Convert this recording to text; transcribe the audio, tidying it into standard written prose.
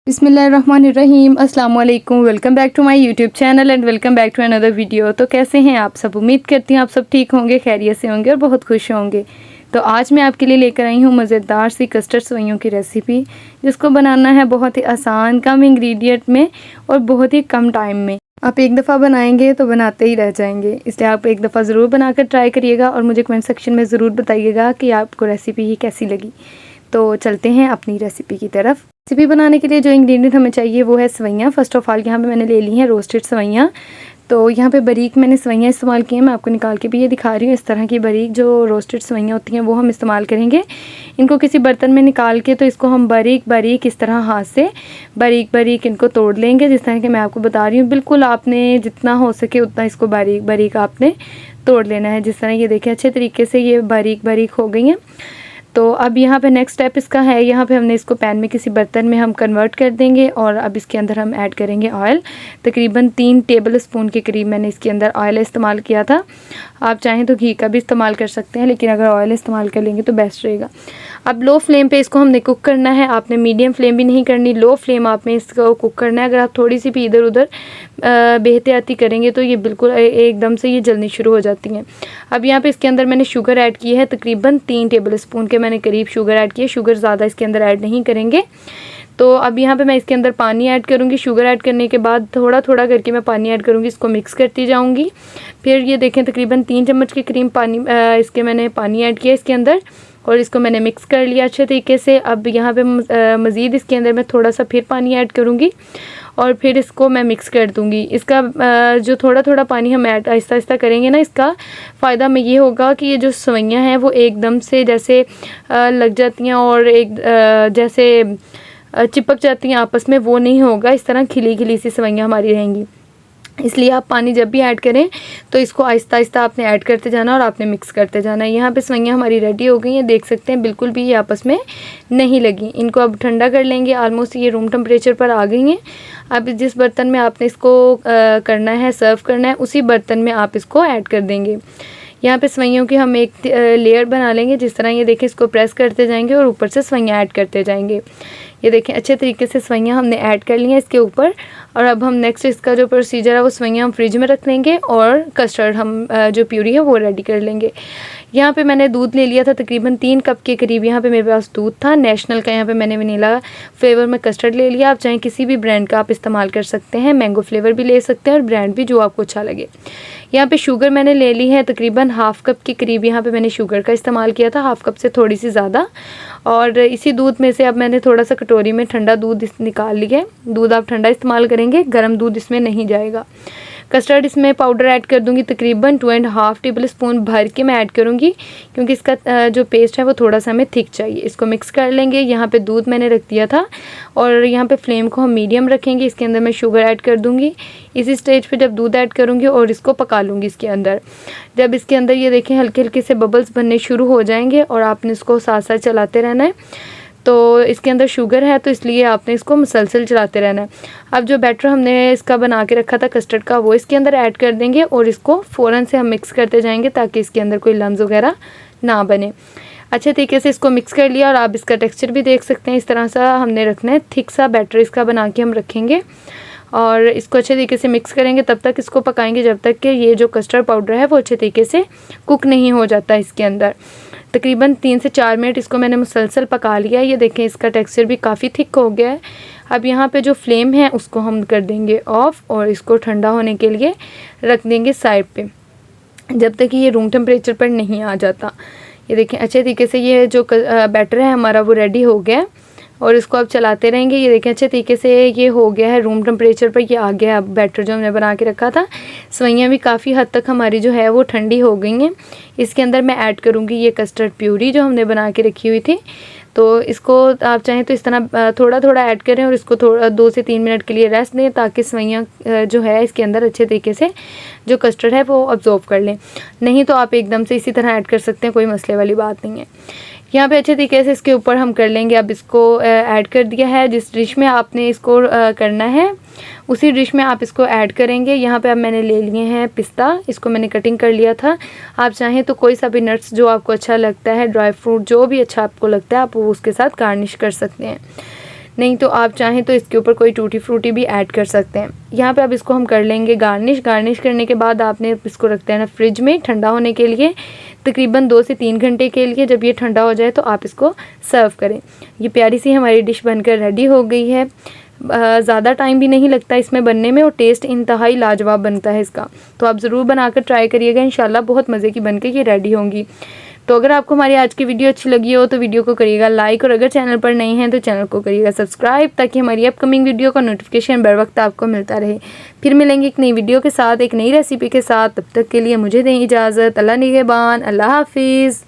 बिस्मिल्लाहिर्रहमानिर्रहीम अस्सलाम वालेकुम। Welcome back to my YouTube channel and welcome back to another video. तो कैसे हैं आप सब? उम्मीद करती हूँ आप सब ठीक होंगे, खैरियत से होंगे और बहुत खुश होंगे। तो आज मैं आपके लिए लेकर आई हूँ मज़ेदार सी कस्टर्ड सेवइयों की रेसिपी, जिसको बनाना है बहुत ही आसान, कम इंग्रेडिएंट में और बहुत ही कम टाइम में। आप एक दफ़ा बनाएंगे तो बनाते ही रह जाएंगे, इसलिए आप एक दफ़ा ज़रूर बनाकर ट्राई करिएगा और मुझे कमेंट सेक्शन में ज़रूर बताइएगा कि आपको रेसिपी ही कैसी लगी। तो चलते हैं अपनी रेसिपी की तरफ। रेसिपी बनाने के लिए जो इंग्रेडिएंट हमें चाहिए वो है सेवइयाँ। फ़र्स्ट ऑफ़ ऑल यहाँ पे मैंने ले ली हैं रोस्टेड सेवइयाँ। तो यहाँ पे बारीक मैंने सेवइयाँ इस्तेमाल की हैं, मैं आपको निकाल के भी ये दिखा रही हूँ। इस तरह की बारीक जो रोस्टेड सेवइयाँ होती हैं वो हम इस्तेमाल करेंगे। इनको किसी बर्तन में निकाल के तो इसको हम बारीक बारीक इस तरह हाथ से बारीक बारीक इनको तोड़ लेंगे, जिस तरह कि मैं आपको बता रही हूँ। बिल्कुल आपने जितना हो सके उतना इसको बारीक बारीक आपने तोड़ लेना है। जिस तरह ये देखें अच्छे तरीके से ये बारीक बारीक हो गई हैं। तो अब यहाँ पे नेक्स्ट स्टेप इसका है, यहाँ पे हमने इसको पैन में किसी बर्तन में हम कन्वर्ट कर देंगे और अब इसके अंदर हम ऐड करेंगे ऑयल। तकरीबन 3 टेबल स्पून के करीब मैंने इसके अंदर ऑयल इस्तेमाल किया था। आप चाहें तो घी का भी इस्तेमाल कर सकते हैं, लेकिन अगर ऑयल इस्तेमाल कर लेंगे तो बेस्ट रहेगा। अब लो फ्लेम पे इसको हमने कुक करना है। आपने मीडियम फ्लेम भी नहीं करनी, लो फ्लेम आप में इसको कुक करना है। अगर आप थोड़ी सी भी इधर उधर बेहतियाती करेंगे तो ये बिल्कुल एकदम से ये जलनी शुरू हो जाती हैं। अब यहाँ पे इसके अंदर मैंने शुगर ऐड की है, तकरीबन 3 टेबल स्पून के मैंने करीब शुगर ऐड किया। शुगर ज़्यादा इसके अंदर ऐड नहीं करेंगे। तो अब यहाँ पे मैं इसके अंदर पानी ऐड करूँगी। शुगर ऐड करने के बाद थोड़ा थोड़ा करके मैं पानी ऐड करूँगी, इसको मिक्स करती जाऊँगी। फिर ये देखें तकरीबन 3 चम्मच के करीब पानी इसके मैंने पानी ऐड किया इसके अंदर और इसको मैंने मिक्स कर लिया अच्छे तरीके से। अब यहाँ पे मज़ीद इसके अंदर मैं थोड़ा सा फिर पानी ऐड करूँगी और फिर इसको मैं मिक्स कर दूँगी। इसका जो थोड़ा थोड़ा पानी हम ऐड आहिस्ता आहिस्ता करेंगे ना, इसका फ़ायदा में ये होगा कि ये जो सेवइयाँ हैं वो एकदम से जैसे लग जाती हैं और एक जैसे चिपक जाती हैं आपस में, वो नहीं होगा। इस तरह खिली खिली सी सेवइयाँ हमारी रहेंगी। इसलिए आप पानी जब भी ऐड करें तो इसको आहिस्ता आहिस्ता आपने ऐड करते जाना और आपने मिक्स करते जाना है। यहाँ पे सेवइयाँ हमारी रेडी हो गई हैं, देख सकते हैं बिल्कुल भी ये आपस में नहीं लगी। इनको अब ठंडा कर लेंगे। ऑलमोस्ट ये रूम टेम्परेचर पर आ गई हैं। अब जिस बर्तन में आपने इसको करना है, सर्व करना है, उसी बर्तन में आप इसको ऐड कर देंगे। यहाँ पे सेवइयों की हम एक लेयर बना लेंगे। जिस तरह ये देखें, इसको प्रेस करते जाएंगे और ऊपर से सेवइयाँ ऐड करते जाएंगे। ये देखें अच्छे तरीके से सेवइयाँ हमने ऐड कर ली हैं इसके ऊपर। और अब हम नेक्स्ट इसका जो प्रोसीजर है वो सेवइयाँ हम फ्रिज में रख लेंगे और कस्टर्ड हम जो प्यूरी है वो रेडी कर लेंगे। यहाँ पे मैंने दूध ले लिया था तकरीबन 3 कप के करीब। यहाँ पे मेरे पास दूध था नेशनल का। यहाँ पे मैंने वनीला फ्लेवर में कस्टर्ड ले लिया। आप चाहें किसी भी ब्रांड का आप इस्तेमाल कर सकते हैं, मैंगो फ्लेवर भी ले सकते हैं और ब्रांड भी जो आपको अच्छा लगे। यहाँ पे शुगर मैंने ले ली है तकरीबन हाफ़ कप के करीब। यहाँ पे मैंने शुगर का इस्तेमाल किया था, हाफ़ कप से थोड़ी सी ज़्यादा। और इसी दूध में से अब मैंने थोड़ा सा कटोरी में ठंडा दूध निकाल लिया है। दूध आप ठंडा इस्तेमाल करेंगे, गर्म दूध इसमें नहीं जाएगा। कस्टर्ड इसमें पाउडर ऐड कर दूंगी तकरीबन 2.5 टेबल स्पून भर के मैं ऐड करूंगी, क्योंकि इसका जो पेस्ट है वो थोड़ा सा हमें थिक चाहिए। इसको मिक्स कर लेंगे। यहाँ पे दूध मैंने रख दिया था और यहाँ पे फ्लेम को हम मीडियम रखेंगे। इसके अंदर मैं शुगर ऐड कर दूंगी। इसी स्टेज पे जब दूध ऐड करूंगी और इसको पका लूँगी इसके अंदर। जब इसके अंदर ये देखें हल्के हल्के से बबल्स बनने शुरू हो जाएंगे और आपने इसको साथ साथ चलाते रहना है। तो इसके अंदर शुगर है तो इसलिए आपने इसको मुसलसल चलाते रहना है। अब जो बैटर हमने इसका बना के रखा था कस्टर्ड का, वो इसके अंदर ऐड कर देंगे और इसको फ़ौरन से हम मिक्स करते जाएंगे ताकि इसके अंदर कोई लम्स वगैरह ना बने। अच्छे तरीके से इसको मिक्स कर लिया और आप इसका टेक्सचर भी देख सकते हैं। इस तरह सा हमने रखना है, थिक सा बैटर इसका बना के हम रखेंगे और इसको अच्छे तरीके से मिक्स करेंगे। तब तक इसको पकाएंगे जब तक कि ये जो कस्टर्ड पाउडर है वो अच्छे तरीके से कुक नहीं हो जाता इसके अंदर। तकरीबन 3 से 4 मिनट इसको मैंने मुसलसल पका लिया। ये देखें इसका टेक्सचर भी काफ़ी थिक हो गया है। अब यहाँ पे जो फ्लेम है उसको हम कर देंगे ऑफ़ और इसको ठंडा होने के लिए रख देंगे साइड पे, जब तक कि ये रूम टेम्परेचर पर नहीं आ जाता। ये देखें अच्छे तरीके से ये जो बैटर है हमारा वो रेडी हो गया है और इसको अब चलाते रहेंगे। ये देखें अच्छे तरीके से ये हो गया है, रूम टेम्परेचर पर ये आ गया है अब बैटर जो हमने बना के रखा था। सेवइयाँ भी काफ़ी हद तक हमारी जो है वो ठंडी हो गई हैं। इसके अंदर मैं ऐड करूँगी ये कस्टर्ड प्यूरी जो हमने बना के रखी हुई थी। तो इसको आप चाहें तो इस तरह थोड़ा थोड़ा ऐड करें और इसको थोड़ा 2 से 3 मिनट के लिए रेस्ट दें ताकि सेवइयाँ जो है इसके अंदर अच्छे तरीके से जो कस्टर्ड है वो अब्जॉर्ब कर लें। नहीं तो आप एकदम से इसी तरह ऐड कर सकते हैं, कोई मसले वाली बात नहीं है। यहाँ पे अच्छे तरीके से इसके ऊपर हम कर लेंगे। अब इसको ऐड कर दिया है। जिस डिश में आपने इसको करना है उसी डिश में आप इसको ऐड करेंगे। यहाँ पे अब मैंने ले लिए हैं पिस्ता, इसको मैंने कटिंग कर लिया था। आप चाहें तो कोई सा भी नट्स जो आपको अच्छा लगता है, ड्राई फ्रूट जो भी अच्छा आपको लगता है, आप वो उसके साथ गार्निश कर सकते हैं। नहीं तो आप चाहें तो इसके ऊपर कोई टूटी फ्रूटी भी ऐड कर सकते हैं। यहाँ पे अब इसको हम कर लेंगे गार्निश। गार्निश करने के बाद आपने इसको रखते हैं ना फ्रिज में ठंडा होने के लिए, तकरीबन 2 से 3 घंटे के लिए। जब ये ठंडा हो जाए तो आप इसको सर्व करें। ये प्यारी सी हमारी डिश बनकर रेडी हो गई है। ज़्यादा टाइम भी नहीं लगता इसमें बनने में और टेस्ट इंतहाई लाजवाब बनता है इसका। तो आप ज़रूर बनाकर ट्राई करिएगा, इंशाल्लाह बहुत मज़े की बनकर ये रेडी होंगी। तो अगर आपको हमारी आज की वीडियो अच्छी लगी हो तो वीडियो को करिएगा लाइक, और अगर चैनल पर नए हैं तो चैनल को करिएगा सब्सक्राइब, ताकि हमारी अपकमिंग वीडियो का नोटिफिकेशन बर वक्त आपको मिलता रहे। फिर मिलेंगे एक नई वीडियो के साथ, एक नई रेसिपी के साथ। तब तक के लिए मुझे दें इजाज़त। अल्लाह निगहबान, अल्लाह हाफिज़।